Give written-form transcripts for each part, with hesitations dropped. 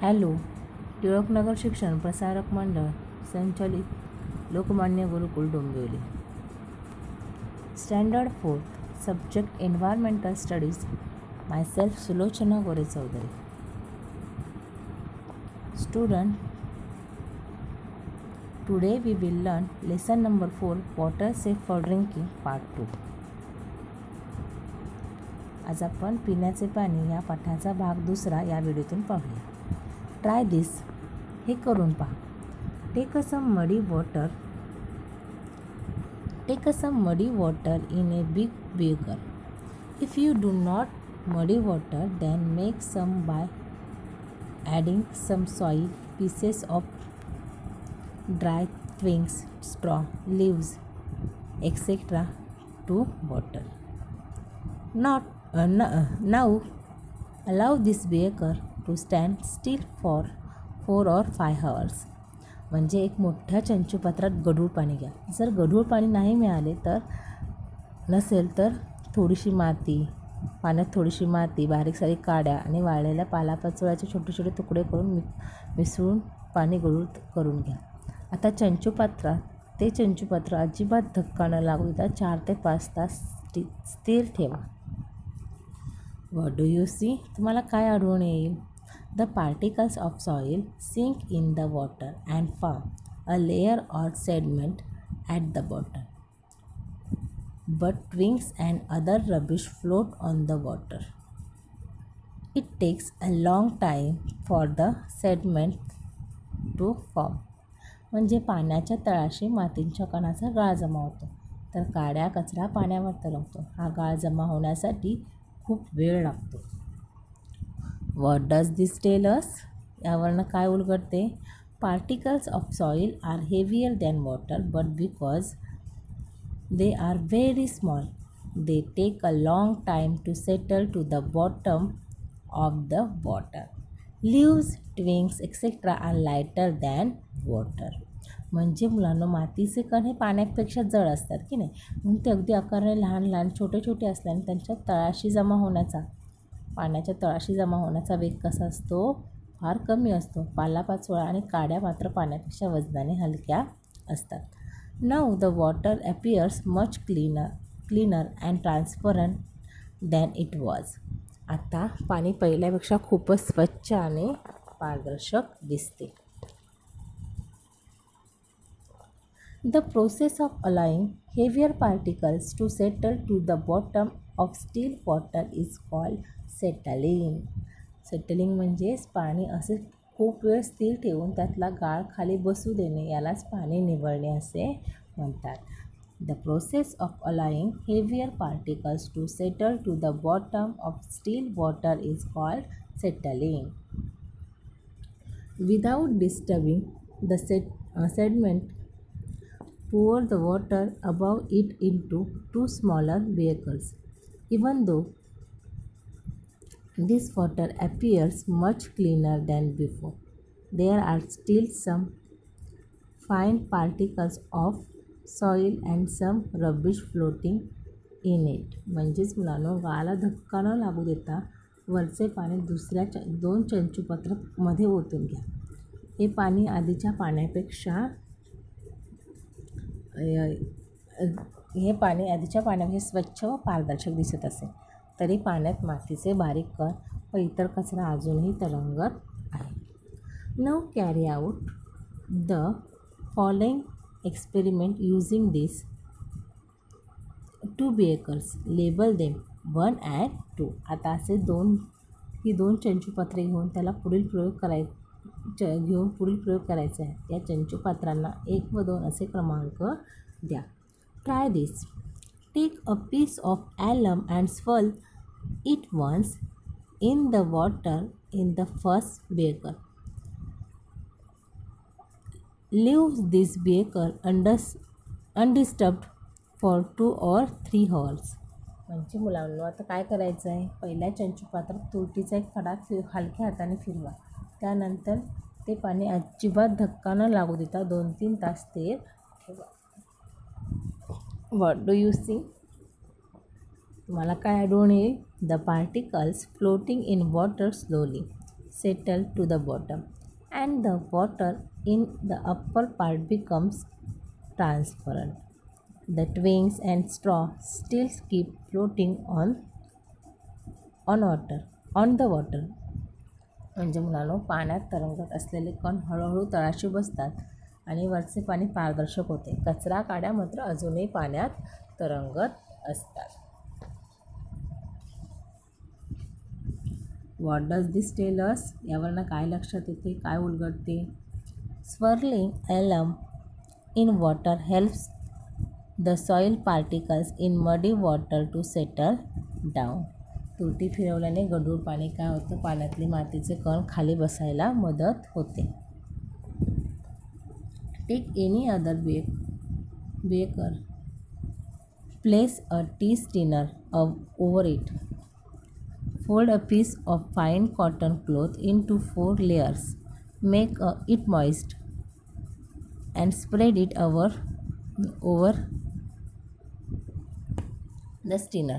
Hello. Tilaknagar शिक्षण प्रसारक मंडळ संचलित Lokmanya Gurukul Dombivli. Standard 4th subject environmental studies. Myself Sulochana Gore Chaudhari. Student, today we will learn lesson number 4 water safe for drinking part 2. आज आपण पिण्याचे पाणी या पाठाचा भाग 2 या व्हिडिओतून पाहूया. ट्राय दिस. हे करून पहा. टेक अ सम मडी water in a big beaker. If you do not muddy water, then make some by adding some soil, pieces of dry twigs, straw, leaves, etc. to water. Now allow this beaker to stand still for 4 or 5 hours. म्हणजे एक मोठ्या चंचुपात्रात गढूळ पाणी घ्या. जर गढूळ पाणी नाही मिळाले तर नसेल तर थोडीशी माती, पाण्यात थोडीशी माती, बारीक सारीक काड्या आणि वाळलेल्या पालापाचोळ्याचे छोटे छोटे तुकडे करून मिसळून पाणी गढूळ करून घ्या. आता ते चंचुपात्र अजिबात धक्का न लागू देता 4 ते 5 तास स्थिर ठेवा. What do you see? तुम्हाला काय आढळून येईल? The particles of soil sink in the water and form a layer or sediment at the bottom. But twigs and other rubbish float on the water. It takes a long time for the sediment to form. म्हणजे पाण्याच्या तळाशी मातीच्या कणाचा गाळ जमा होतो, तर काड्या कचरा पाण्यावर तरंगतो. हा गाळ जमा होण्यासाठी खूप वेळ लागतो. What does this tell us? यावरनं काय उलगडते? Particles of soil are heavier than water, but because they are very small, they take a long time to settle to the bottom of the water. Leaves, twigs, etc. are lighter than water. म्हणजे मुलांना मातीचे कण हे पाण्यापेक्षा जड असतात की नाही, म्हणून ते अगदी आकाराने लहान लहान छोटे छोटे असल्याने त्यांच्या पाण्याच्या तळाशी जमा होण्याचा वेग कसा असतो? फार कमी असतो. पालापाचोळा आणि काड्या मात्र पाण्यापेक्षा वजनाने हलक्या असतात. Now the water appears much cleaner and transparent than it was. आता पाणी पहिल्यापेक्षा खूपच स्वच्छ आणि पारदर्शक दिसते. The process of allowing heavier particles to settle to the bottom of still water is called settling. Settling म्हणजेच पाणी असे खूप वेळ स्थिर ठेवून त्यातला गाळ खाली बसू देणे, यालाच पाणी निवळणे असे म्हणतात. The process of allowing heavier particles to settle to the bottom of still water is called settling. Without disturbing the sediment, pour the water above it into 2 smaller beakers. Even though this water appears much cleaner than before, there are still some fine particles of soil and some rubbish floating in it. म्हणजेच मुलांनो, गाळाला धक्का न लागू देता वरचे पाणी दुसऱ्या 2 चंचुपात्रामध्ये ओतून घ्या. हे पाणी आधीच्या पाण्यापेक्षा स्वच्छ व पारदर्शक दिसत असेल, तरी पाण्यात मातीचे बारीक कण व इतर कचरा अजूनही तरंगत आहे. Now carry out the following experiment using this 2 beakers. Label them 1 and 2. आता असे 2 चंचुपात्रे घेऊन पुढील प्रयोग करायचे आहे. या चंचुपात्रांना 1 व 2 असे क्रमांक द्या. Try this. Take a piece of alum and swirl it once in the water in the first beaker. Leave this beaker undisturbed for 2 or 3 hours. म्हणजे मुलांना आता काय करायचं आहे? पहिल्या चंचुपात्रात तुरटीचा एक खडा हलक्या हाताने फिरवा. त्यानंतर ते पाणी अजिबात धक्का न लागू देता 2-3 तास स्थिर ठेवा. What do you see? तुम्हाला काय आढळून येईल? The particles floating in water slowly. settle to the bottom, and the water in the upper part becomes transparent. The twigs and straw still keep floating on the water. म्हणजे मुलांनो, पाण्यात तरंगत असलेले कण हळूहळू तळाशी बसतात आणि वरचे पाणी पारदर्शक होते. कचरा काड्या मात्र अजूनही पाण्यात तरंगत असतात. What does this tell us? यावरनं काय लक्षात येते, काय उलगडते? Swirling alum in water helps the soil particles in muddy water to settle down. तुरटी फिरवल्याने गढूळ पाणी काय होतं, पाण्यातले मातीचे कण खाली बसायला मदत होते. Take any other beaker, place a tea strainer over it. Fold a piece of fine cotton cloth into 4 layers. Make it moist and spread it over the strainer.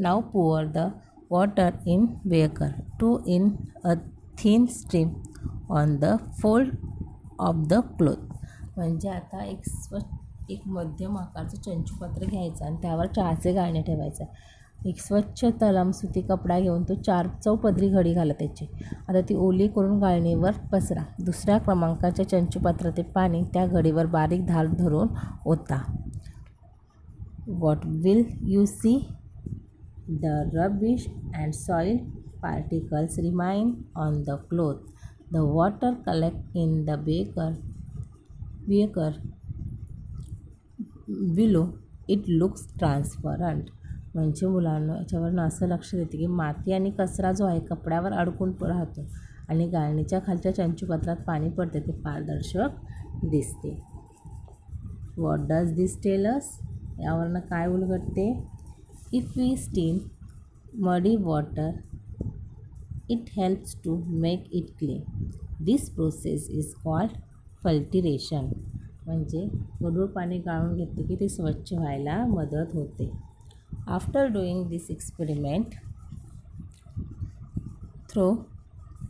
Now pour the water in beaker 2 in a thin stream on the fold of the cloth. म्हणजे आता एक मध्यम आकारचं चंचुपात्र घ्यायचं आणि त्यावर चहाचे गाळणे ठेवायचं. एक स्वच्छ तलम सुती कपडा घेऊन तो 4 चौपदरी घडी घाला त्याची. आता ती ओली करून गाळणीवर पसरा. दुसऱ्या क्रमांकाच्या चंचुपात्राचे पाणी त्या घडीवर बारीक धार धरून ओता. What will you see? The rubbish and soil particles remain on the cloth. The water collects in the beaker below. It looks transparent. म्हणजे मुलांना याच्यावरनं असं लक्षात येते की माती आणि कचरा जो आहे कपड्यावर अडकून राहतो आणि गाळणीच्या खालच्या चंचुपात्रात पाणी पडते ते पारदर्शक दिसते. What does this tell us? यावरनं काय उलगडते? If we steam muddy water it helps to make it clean. This process is called filtration. म्हणजे गढूळ पाणी गाळून घेतले की ते स्वच्छ व्हायला मदत होते. After doing this experiment, throw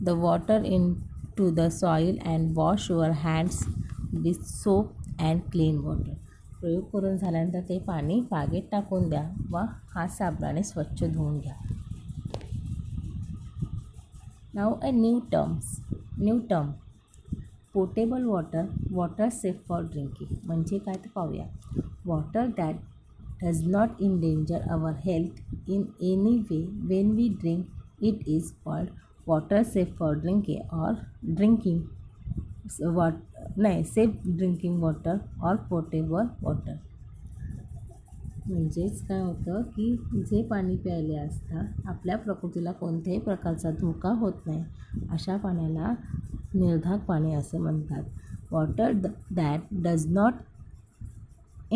the water into the soil and wash your hands with soap and clean water. प्रयोग करून झाल्यानंतर ते पाणी बागेत टाकून द्या व हात साबणाने स्वच्छ धुवून घ्या. Now a new term. Potable water safe for drinking. म्हणजे काय ते पाहूया. Water that does not endanger our health in any way when we drink it is called water safe for safe drinking water or potable water. म्हणजेच काय होतं की जे पाणी प्यायले असता आपल्या प्रकृतीला कोणत्याही प्रकारचा धोका होत नाही अशा पाण्याला निर्धाक पाणी असं म्हणतात. Water that does not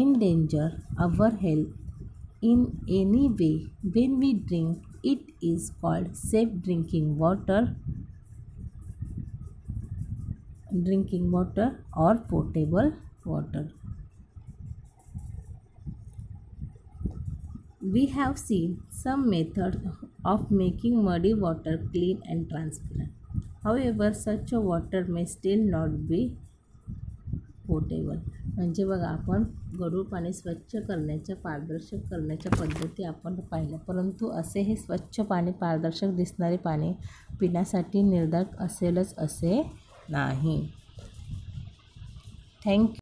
endanger our health in any way when we drink it is called safe drinking water or potable water. We have seen some methods of making muddy water clean and transparent. However, such a water may still not be potable. म्हणजे बघा, आपण गढूळ पाणी स्वच्छ करण्याच्या पारदर्शक करण्याच्या पद्धती आपण पाहिल्या, परंतु असे हे स्वच्छ पाणी पारदर्शक दिसणारे पाणी पिण्यासाठी निर्धाक असेलच असे नाही. थँक्यू.